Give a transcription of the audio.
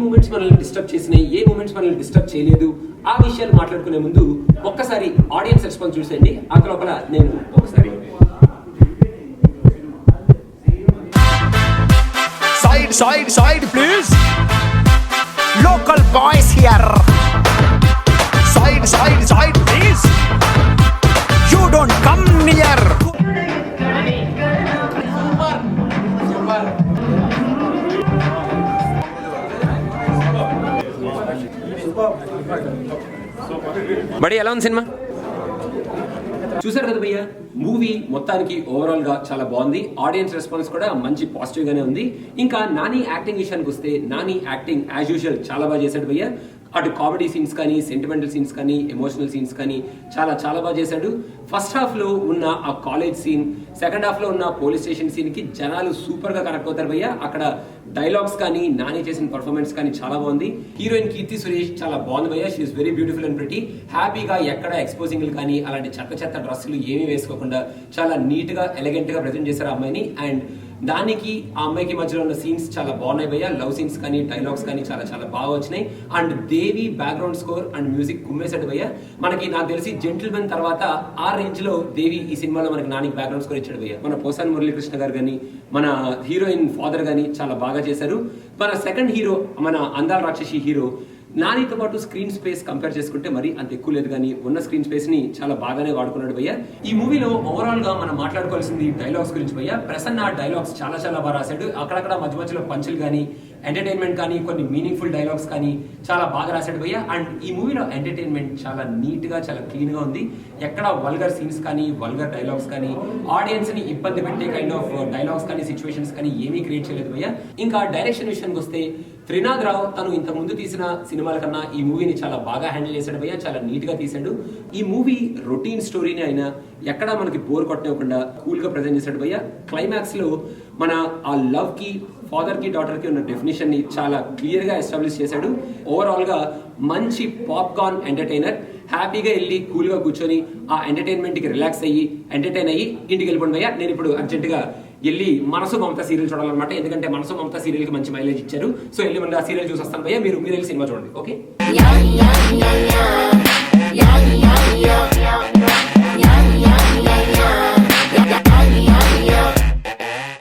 Moments మనల్ని disturb చేసినాయి, ఏ moments మనల్ని డిస్టర్బ్ చేయలేదు, ఆ విషయాలు మాట్లాడుకునే ముందు ఒక్కసారి ఆడియన్స్ రెస్పాన్స్ చూసేయండి. ఆ లోపల నేను ఒకసారి side please, local boys here, side please, you don't come near. బడి ఎలా ఉంది సినిమా? చూసారు కదా భయ్య, మూవీ మొత్తానికి ఓవరాల్ గా చాలా బాగుంది. ఆడియన్స్ రెస్పాన్స్ కూడా మంచి పాజిటివ్ గానే ఉంది. ఇంకా నాని యాక్టింగ్ విషయానికి వస్తే నాని యాక్టింగ్ యాజ్ యూజువల్ చాలా బాగా చేశాడు భయ్య. అటు కామెడీ సీన్స్ కానీ, సెంటిమెంటల్ సీన్స్ కానీ, ఎమోషనల్ సీన్స్ కానీ చాలా బాగా చేశాడు. ఫస్ట్ హాఫ్ లో ఉన్న ఆ కాలేజ్ సీన్, సెకండ్ హాఫ్ లో ఉన్న పోలీస్ స్టేషన్ సీన్ కి జనాలు సూపర్ గా కనెక్ట్ అవుతారు భయ్య. అక్కడ డైలాగ్స్ కానీ, నాని చేసిన పర్ఫార్మెన్స్ కానీ చాలా బాగుంది. హీరోయిన్ కీర్తి సురేష్ చాలా బాగుంది భయ్య. She's very beautiful and pretty. హ్యాపీగా ఎక్కడ ఎక్స్పోజింగ్ కానీ అలాంటి చెత్త డ్రెస్సులు ఏమీ వేసుకోకుండా చాలా నీట్ గా ఎలిగెంట్ గా ప్రెజెంట్ చేశారు ఆ అమ్మాయిని. అండ్ దానికి ఆ అమ్మాయికి మధ్యలో ఉన్న సీన్స్ చాలా బాగున్నాయి భయ్య. లవ్ సీన్స్ కానీ, డైలాగ్స్ కానీ చాలా బాగా వచ్చినాయి. And Devi background score and music కుమ్మేశాడు భయ్య. నాకు తెలిసి జెంటిల్మెన్ తర్వాత ఆ రేంజ్ లో దేవి ఈ సినిమాలో మనకి నానికి బ్యాక్గ్రౌండ్ స్కోర్ ఇచ్చాడు భయ్య. మన పోసాని మురళీకృష్ణ గారు కానీ, మన హీరోయిన్ ఫాదర్ కానీ చాలా బాగా చేశారు. మన సెకండ్ హీరో, మన అందాల రాక్షసి హీరో, నానితో పాటు స్క్రీన్ స్పేస్ కంపేర్ చేసుకుంటే మరి అంత ఎక్కువ లేదు, కానీ ఉన్న స్క్రీన్ స్పేస్ ని చాలా బాగానే వాడుకున్నాడు భయ్య. ఈ మూవీలో ఓవరాల్ గా మనం మాట్లాడుకోవాల్సింది డైలాగ్స్ గురించి భయ్య. ప్రసన్న డైలాగ్స్ చాలా బాగా రాశాడు. అక్కడక్కడ మధ్యలో పంచులు కానీ, ఎంటర్టైన్మెంట్ కానీ, కొన్ని మీనింగ్ఫుల్ డైలాగ్స్ కానీ చాలా బాగా రాశాడు భయ్య. అండ్ ఈ మూవీలో ఎంటర్టైన్మెంట్ చాలా నీట్ గా, చాలా క్లీన్ గా ఉంది. ఎక్కడ వల్గర్ సీన్స్ కానీ, వల్గర్ డైలాగ్స్ కానీ, ఆడియన్స్ ని ఇబ్బంది పెట్టే కైండ్ ఆఫ్ డైలాగ్స్ కానీ, సిచ్యువేషన్స్ కానీ ఏమీ క్రియేట్ చేయలేదు భయ్య. ఇంకా డైరెక్షన్ విషయానికి వస్తే త్రినాథ్ రావు తను ఇంత ముందు తీసిన సినిమాల కన్నా ఈ మూవీని చాలా బాగా హ్యాండిల్ చేశాడు భయ్య. చాలా నీట్ గా తీశాడు. ఈ మూవీ రొటీన్ స్టోరీని అయినా ఎక్కడా మనకి బోర్ కొట్టనివ్వకుండా కూల్ గా ప్రెజెంట్ చేశాడు భయ్య. క్లైమాక్స్ లో మన ఆ లవ్ కి, ఫాదర్ కి, డాటర్ కి ఉన్న డెఫినేషన్ ని చాలా క్లియర్ గా ఎస్టాబ్లిష్ చేశాడు. ఓవరాల్ గా మంచి పాప్కార్న్ ఎంటర్టైనర్. హ్యాపీగా వెళ్ళి కూల్ గా కూర్చొని ఆ ఎంటర్టైన్మెంట్ కి రిలాక్స్ అయ్యి ఎంటర్టైన్ అయ్యి ఇంటికి వెళ్ళిపోండి భయ్య. నేను ఇప్పుడు అర్జెంట్ గా వెళ్ళి మనసు మమత సీరియల్ చూడాలన్నమాట. ఎందుకంటే మనసు మమత సీరియల్ కి మంచి మైలేజ్ ఇచ్చారు. సో వెళ్ళి మళ్ళీ ఆ సీరియల్ చూసి వస్తాను భయ్య. మీరు వెళ్ళి సినిమా చూడండి. ఓకే.